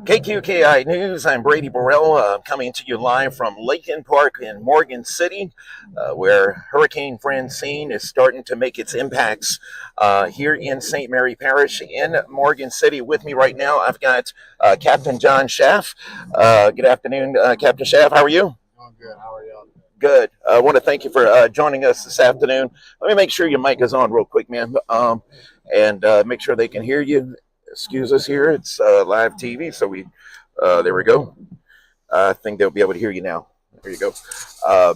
KQKI News, I'm Brady Burrell, coming to you live from Lincoln Park in Morgan City, where Hurricane Francine is starting to make its impacts here in St. Mary Parish in Morgan City. With me right now, I've got Captain John Schaff. Good afternoon, Captain Schaff. How are you? Doing good. How are y'all? Good. I want to thank you for joining us this afternoon. Let me make sure your mic is on real quick, man, and make sure they can hear you. Excuse us here. It's live TV, so there we go. I think they'll be able to hear you now. There you go. Uh,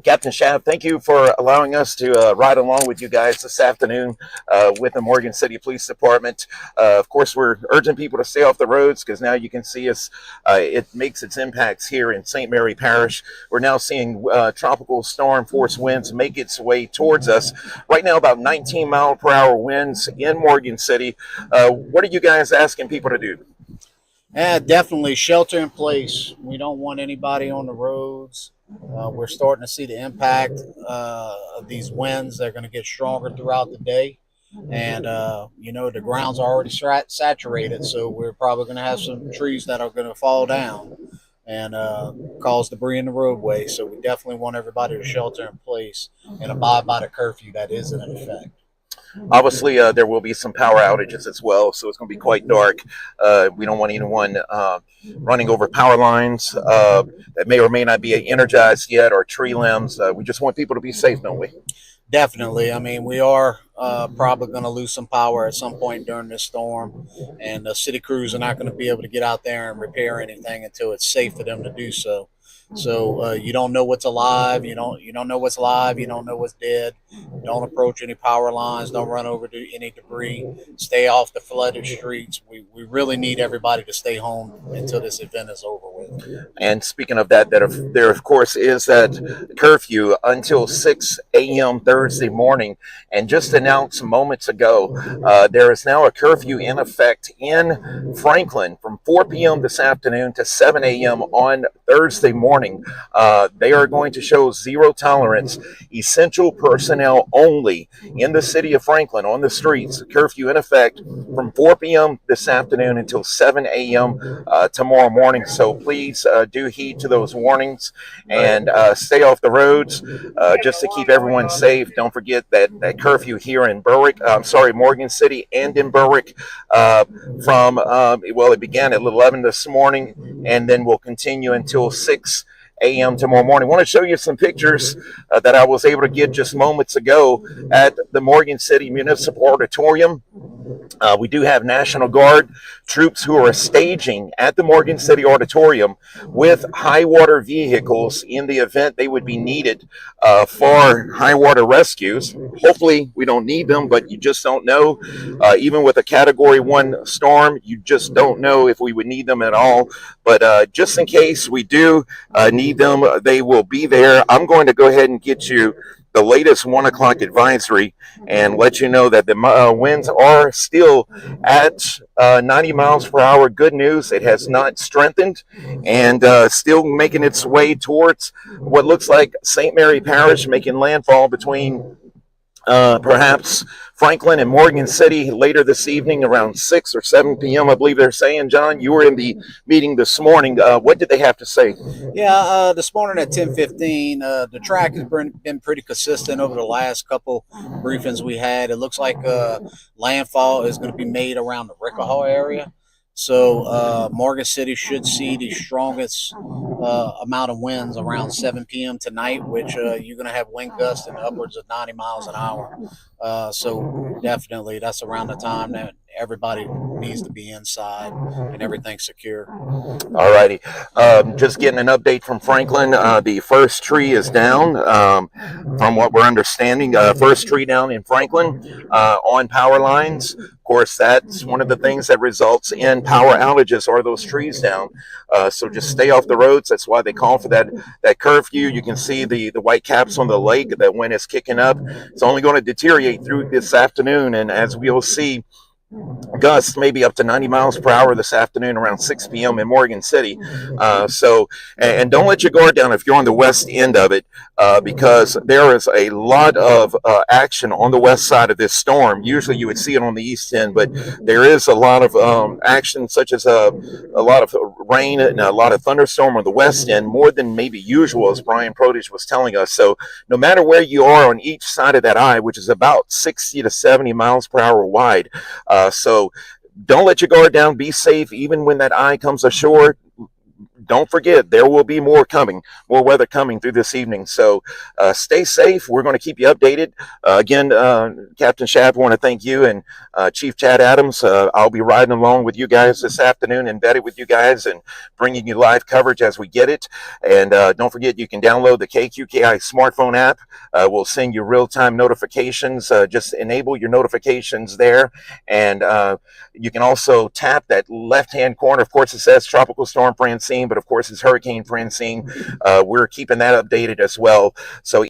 Captain Schaff, thank you for allowing us to ride along with you guys this afternoon with the Morgan City Police Department. Of course, we're urging people to stay off the roads because now you can see us. It makes its impacts here in St. Mary Parish. We're now seeing tropical storm force winds make its way towards us. Right now, about 19-mile-per-hour winds in Morgan City. What are you guys asking people to do? Definitely shelter in place. We don't want anybody on the roads. We're starting to see the impact of these winds. They're going to get stronger throughout the day. And, the ground's already saturated, so we're probably going to have some trees that are going to fall down and cause debris in the roadway. So we definitely want everybody to shelter in place and abide by the curfew that is in effect. Obviously, there will be some power outages as well, so it's going to be quite dark. We don't want anyone running over power lines that may or may not be energized yet, or tree limbs. We just want people to be safe, don't we? Definitely. I mean, we are probably going to lose some power at some point during this storm, and the city crews are not going to be able to get out there and repair anything until it's safe for them to do so. So you don't know what's alive. You don't know what's live. You don't know what's dead. Don't approach any power lines. Don't run over to any debris. Stay off the flooded streets. We really need everybody to stay home until this event is over with. And speaking of that, there of course is that curfew until 6 a.m. Thursday morning. And just announced moments ago, there is now a curfew in effect in Franklin from 4 p.m. this afternoon to 7 a.m. on Thursday morning. They are going to show zero tolerance, essential personnel only in the city of Franklin on the streets. Curfew in effect from 4 p.m. this afternoon until 7 a.m. Tomorrow morning. So please do heed to those warnings and stay off the roads just to keep everyone safe. Don't forget that curfew here in Morgan City and in Berwick it began at 11 this morning and then will continue until 6 a.m. tomorrow morning. I want to show you some pictures that I was able to get just moments ago at the Morgan City Municipal Auditorium. We do have National Guard troops who are staging at the Morgan City Auditorium with high water vehicles in the event they would be needed for high water rescues. Hopefully we don't need them, but you just don't know. Even with a Category 1 storm, you just don't know if we would need them at all. But just in case we do need them, they will be there. I'm going to go ahead and get you the latest 1 o'clock advisory and let you know that the winds are still at 90 miles per hour. Good news, it has not strengthened and still making its way towards what looks like St. Mary Parish, making landfall between perhaps Franklin and Morgan City later this evening around 6 or 7 p.m. I believe they're saying. John, you were in the meeting this morning. What did they have to say? Yeah, this morning at 10:15, the track has been pretty consistent over the last couple briefings we had. It looks like landfall is going to be made around the Rickahaw area. So Morgan City should see the strongest amount of winds around 7 p.m. tonight, which you're going to have wind gusts in upwards of 90 miles an hour. So definitely that's around the time that everybody needs to be inside and everything's secure. All righty. Just getting an update from Franklin. The first tree is down, from what we're understanding. First tree down in Franklin on power lines. Of course, that's one of the things that results in power outages are those trees down. So just stay off the roads. That's why they call for that curfew. You can see the white caps on the lake. That wind is kicking up. It's only going to deteriorate through this afternoon. And as we'll see, gusts maybe up to 90 miles per hour this afternoon around 6 p.m. in Morgan City. And don't let your guard down if you're on the west end of it, because there is a lot of action on the west side of this storm. Usually you would see it on the east end, but there is a lot of action, such as a lot of rain and a lot of thunderstorm on the west end, more than maybe usual, as Brian Prodige was telling us. So no matter where you are on each side of that eye, which is about 60 to 70 miles per hour wide, so don't let your guard down. Be safe, even when that eye comes ashore. Don't forget, there will be more weather coming through this evening. So stay safe. We're going to keep you updated. Again, Captain Schaap, I want to thank you, and Chief Chad Adams. I'll be riding along with you guys this afternoon, embedded with you guys, and bringing you live coverage as we get it. And don't forget, you can download the KQKI smartphone app. We'll send you real-time notifications. Just enable your notifications there. And you can also tap that left-hand corner. Of course, it says Tropical Storm Francine, but of course it's Hurricane Francine. We're keeping that updated as well. So